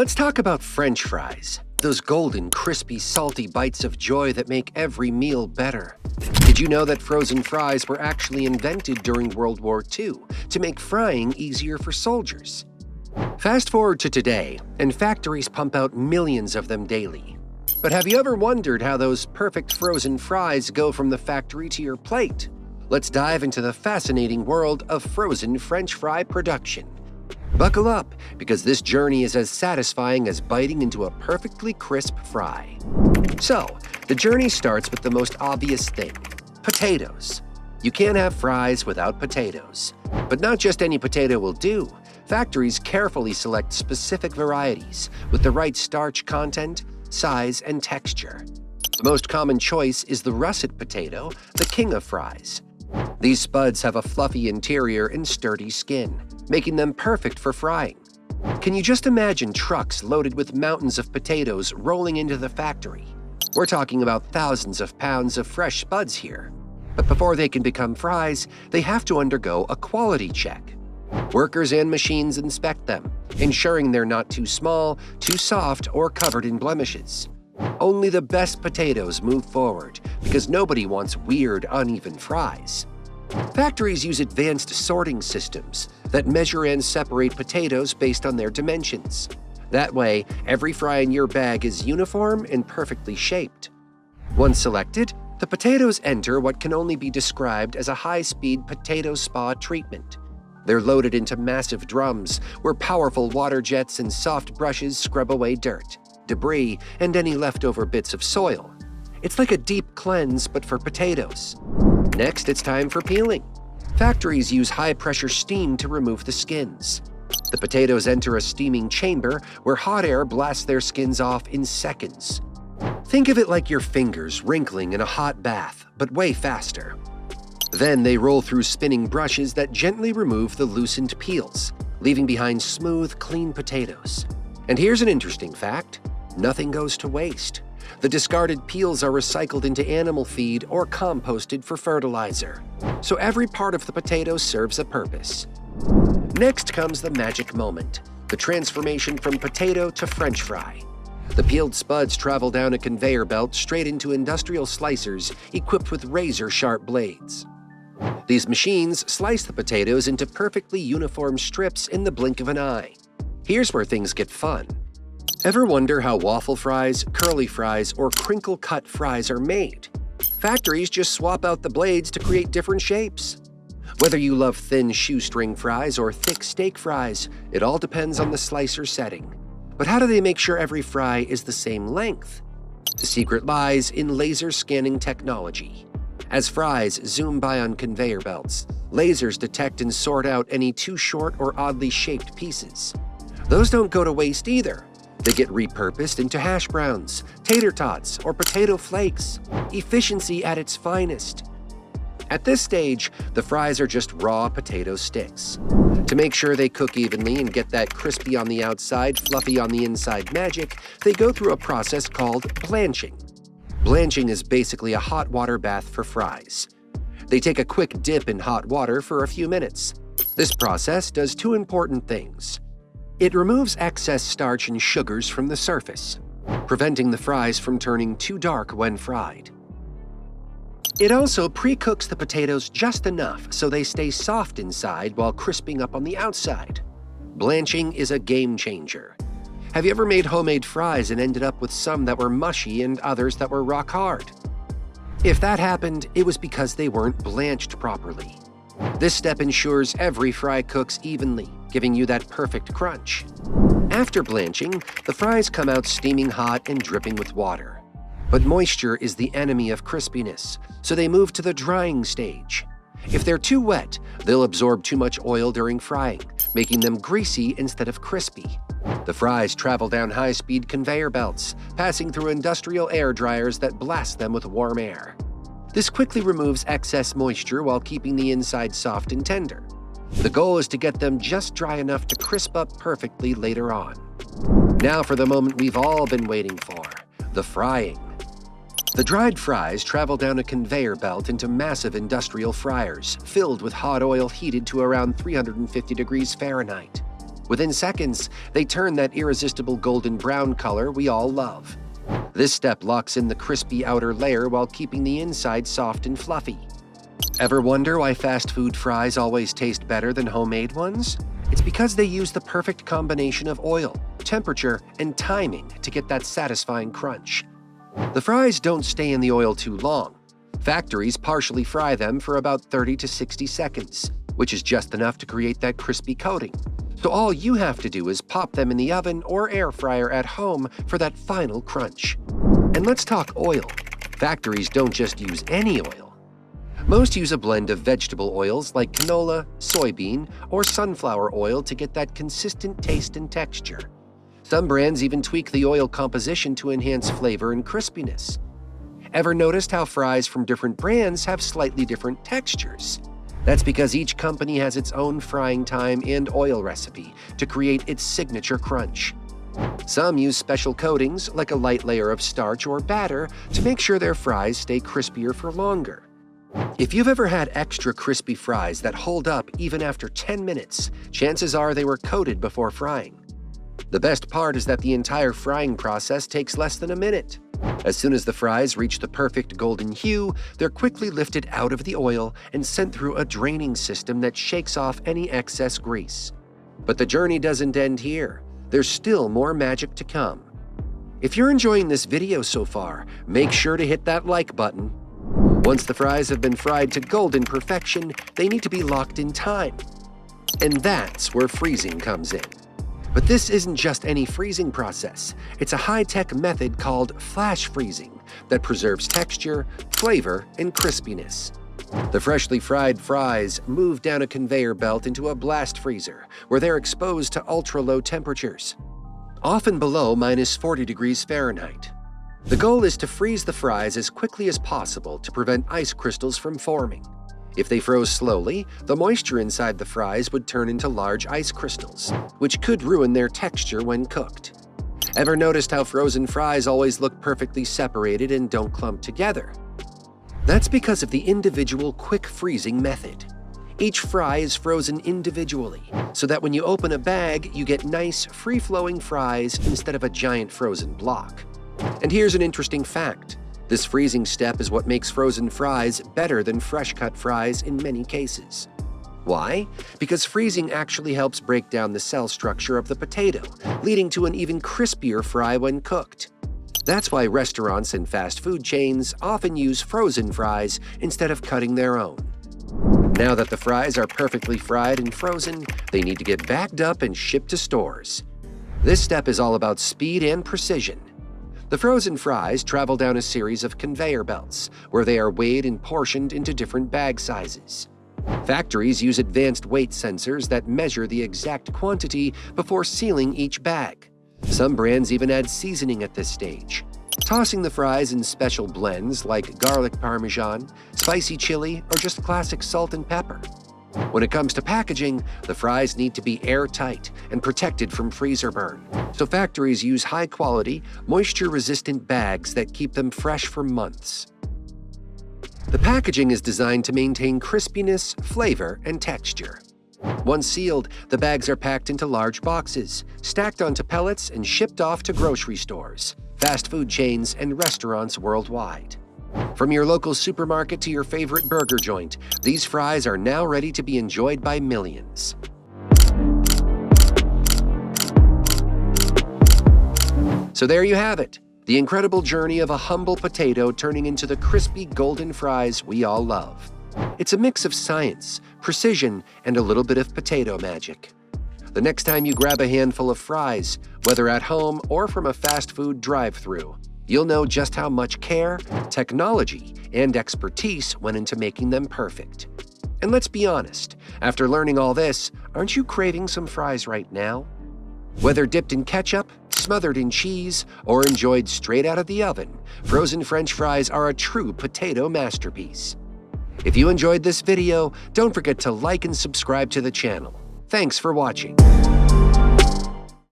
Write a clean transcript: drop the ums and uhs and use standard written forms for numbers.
Let's talk about French fries, those golden, crispy, salty bites of joy that make every meal better. Did you know that frozen fries were actually invented during World War II to make frying easier for soldiers? Fast forward to today, and factories pump out millions of them daily. But have you ever wondered how those perfect frozen fries go from the factory to your plate? Let's dive into the fascinating world of frozen French fry production. Buckle up, because this journey is as satisfying as biting into a perfectly crisp fry. So, the journey starts with the most obvious thing: potatoes. You can't have fries without potatoes. But not just any potato will do. Factories carefully select specific varieties with the right starch content, size, and texture. The most common choice is the russet potato, the king of fries. These spuds have a fluffy interior and sturdy skin, making them perfect for frying. Can you just imagine trucks loaded with mountains of potatoes rolling into the factory? We're talking about thousands of pounds of fresh spuds here. But before they can become fries, they have to undergo a quality check. Workers and machines inspect them, ensuring they're not too small, too soft, or covered in blemishes. Only the best potatoes move forward, because nobody wants weird, uneven fries. Factories use advanced sorting systems that measure and separate potatoes based on their dimensions. That way, every fry in your bag is uniform and perfectly shaped. Once selected, the potatoes enter what can only be described as a high-speed potato spa treatment. They're loaded into massive drums where powerful water jets and soft brushes scrub away dirt, debris, and any leftover bits of soil. It's like a deep cleanse, but for potatoes. Next, it's time for peeling. Factories use high-pressure steam to remove the skins. The potatoes enter a steaming chamber where hot air blasts their skins off in seconds. Think of it like your fingers wrinkling in a hot bath, but way faster. Then they roll through spinning brushes that gently remove the loosened peels, leaving behind smooth, clean potatoes. And here's an interesting fact: nothing goes to waste. The discarded peels are recycled into animal feed or composted for fertilizer. So every part of the potato serves a purpose. Next comes the magic moment: the transformation from potato to French fry. The peeled spuds travel down a conveyor belt straight into industrial slicers equipped with razor-sharp blades. These machines slice the potatoes into perfectly uniform strips in the blink of an eye. Here's where things get fun. Ever wonder how waffle fries, curly fries, or crinkle-cut fries are made? Factories just swap out the blades to create different shapes. Whether you love thin shoestring fries or thick steak fries, it all depends on the slicer setting. But how do they make sure every fry is the same length? The secret lies in laser scanning technology. As fries zoom by on conveyor belts, lasers detect and sort out any too short or oddly shaped pieces. Those don't go to waste either. They get repurposed into hash browns, tater tots, or potato flakes. Efficiency at its finest. At this stage, the fries are just raw potato sticks. To make sure they cook evenly and get that crispy on the outside, fluffy on the inside magic, they go through a process called blanching. Blanching is basically a hot water bath for fries. They take a quick dip in hot water for a few minutes. This process does two important things. It removes excess starch and sugars from the surface, preventing the fries from turning too dark when fried. It also pre-cooks the potatoes just enough so they stay soft inside while crisping up on the outside. Blanching is a game changer. Have you ever made homemade fries and ended up with some that were mushy and others that were rock hard? If that happened, it was because they weren't blanched properly. This step ensures every fry cooks evenly, giving you that perfect crunch. After blanching, the fries come out steaming hot and dripping with water. But moisture is the enemy of crispiness, so they move to the drying stage. If they're too wet, they'll absorb too much oil during frying, making them greasy instead of crispy. The fries travel down high-speed conveyor belts, passing through industrial air dryers that blast them with warm air. This quickly removes excess moisture while keeping the inside soft and tender. The goal is to get them just dry enough to crisp up perfectly later on. Now for the moment we've all been waiting for: the frying. The dried fries travel down a conveyor belt into massive industrial fryers filled with hot oil heated to around 350 degrees Fahrenheit. Within seconds, they turn that irresistible golden brown color we all love. This step locks in the crispy outer layer while keeping the inside soft and fluffy. Ever wonder why fast food fries always taste better than homemade ones? It's because they use the perfect combination of oil, temperature, and timing to get that satisfying crunch. The fries don't stay in the oil too long. Factories partially fry them for about 30 to 60 seconds, which is just enough to create that crispy coating. So all you have to do is pop them in the oven or air fryer at home for that final crunch. And let's talk oil. Factories don't just use any oil. Most use a blend of vegetable oils like canola, soybean, or sunflower oil to get that consistent taste and texture. Some brands even tweak the oil composition to enhance flavor and crispiness. Ever noticed how fries from different brands have slightly different textures? That's because each company has its own frying time and oil recipe to create its signature crunch. Some use special coatings like a light layer of starch or batter to make sure their fries stay crispier for longer. If you've ever had extra crispy fries that hold up even after 10 minutes, chances are they were coated before frying. The best part is that the entire frying process takes less than a minute. As soon as the fries reach the perfect golden hue, they're quickly lifted out of the oil and sent through a draining system that shakes off any excess grease. But the journey doesn't end here. There's still more magic to come. If you're enjoying this video so far, make sure to hit that like button. Once the fries have been fried to golden perfection, they need to be locked in time. And that's where freezing comes in. But this isn't just any freezing process. It's a high-tech method called flash freezing that preserves texture, flavor, and crispiness. The freshly fried fries move down a conveyor belt into a blast freezer, where they're exposed to ultra-low temperatures, often below -40 degrees Fahrenheit. The goal is to freeze the fries as quickly as possible to prevent ice crystals from forming. If they froze slowly, the moisture inside the fries would turn into large ice crystals, which could ruin their texture when cooked. Ever noticed how frozen fries always look perfectly separated and don't clump together? That's because of the individual quick freezing method. Each fry is frozen individually, so that when you open a bag, you get nice, free-flowing fries instead of a giant frozen block. And here's an interesting fact. This freezing step is what makes frozen fries better than fresh-cut fries in many cases. Why? Because freezing actually helps break down the cell structure of the potato, leading to an even crispier fry when cooked. That's why restaurants and fast food chains often use frozen fries instead of cutting their own. Now that the fries are perfectly fried and frozen, they need to get bagged up and shipped to stores. This step is all about speed and precision. The frozen fries travel down a series of conveyor belts, where they are weighed and portioned into different bag sizes. Factories use advanced weight sensors that measure the exact quantity before sealing each bag. Some brands even add seasoning at this stage, tossing the fries in special blends like garlic parmesan, spicy chili, or just classic salt and pepper. When it comes to packaging, the fries need to be airtight and protected from freezer burn, so factories use high-quality, moisture-resistant bags that keep them fresh for months. The packaging is designed to maintain crispiness, flavor, and texture. Once sealed, the bags are packed into large boxes, stacked onto pellets, and shipped off to grocery stores, fast food chains, and restaurants worldwide. From your local supermarket to your favorite burger joint, these fries are now ready to be enjoyed by millions. So there you have it, the incredible journey of a humble potato turning into the crispy golden fries we all love. It's a mix of science, precision, and a little bit of potato magic. The next time you grab a handful of fries, whether at home or from a fast food drive-thru, you'll know just how much care, technology, and expertise went into making them perfect. And let's be honest, after learning all this, aren't you craving some fries right now? Whether dipped in ketchup, smothered in cheese, or enjoyed straight out of the oven, frozen French fries are a true potato masterpiece. If you enjoyed this video, don't forget to like and subscribe to the channel. Thanks for watching.